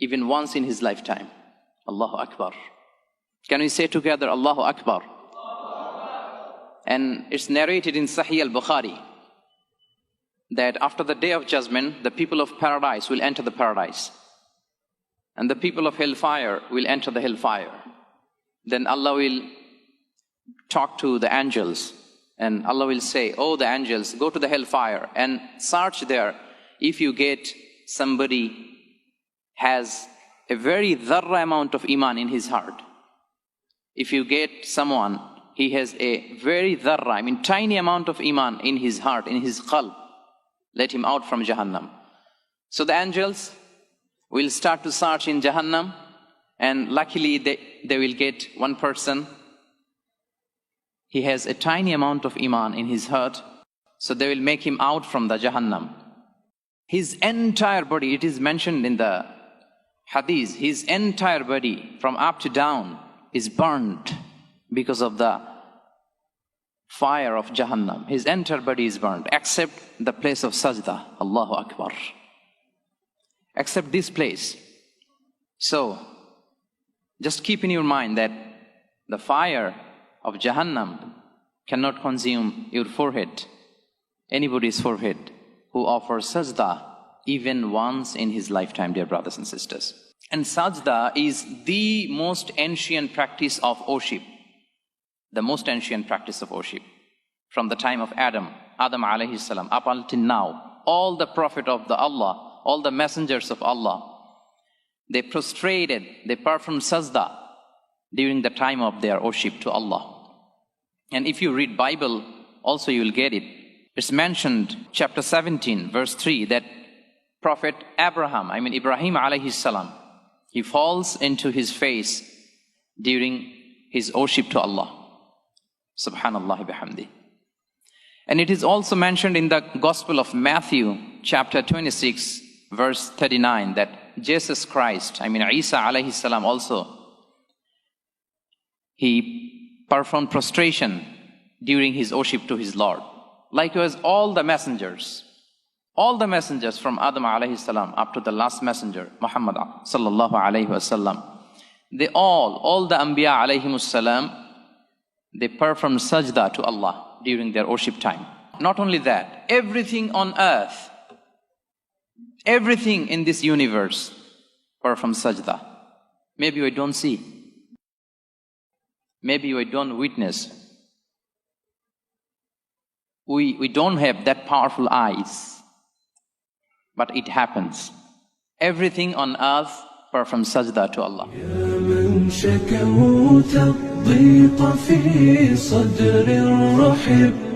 even once in his lifetime. Allahu Akbar. Can we say together, Allahu Akbar? And it's narrated in Sahih al-Bukhari that after the day of judgment, the people of paradise will enter the paradise, and the people of hellfire will enter the hellfire. Then Allah will talk to the angels, and Allah will say, "Oh, the angels, go to the hellfire and search there. If you get somebody has a very dharra amount of iman in his heart, if you get someone, he has a very dharra, tiny amount of iman in his heart, in his qalb, let him out from Jahannam." So the angels will start to search in Jahannam, and luckily they will get one person. He has a tiny amount of iman in his heart, so they will make him out from the Jahannam. His entire body, it is mentioned in the hadith, his entire body from up to down is burnt because of the fire of Jahannam. His entire body is burnt, except the place of sajda. Allahu Akbar. Except this place. So, just keep in your mind that the fire of Jahannam cannot consume your forehead, anybody's forehead, who offers sajda even once in his lifetime, dear brothers and sisters. And sajda is the most ancient practice of worship. The most ancient practice of worship. From the time of Adam alayhi salam, up until now, all the prophet of the Allah, all the messengers of Allah, they prostrated, they performed sajda during the time of their worship to Allah. And if you read Bible, also you will get it. It's mentioned, chapter 17, verse 3, that Prophet Ibrahim alayhi salam, he falls into his face during his worship to Allah. Subhanallah bihamdi. And it is also mentioned in the Gospel of Matthew, chapter 26, verse 39, that Jesus Christ, Isa alayhi salam also, he performed prostration during his worship to his Lord. Likewise, all the messengers from Adam alayhi salam up to the last messenger, Muhammad sallallahu alayhi wasallam, they all the Anbiya alayhimus salam, they performed sajda to Allah during their worship time. Not only that, everything on earth, everything in this universe performed sajda. Maybe we don't see, maybe we don't witness, we don't have that powerful eyes, but it happens. Everything on earth performs sajda to Allah. يا من شكوت الضيق في صدر الرحب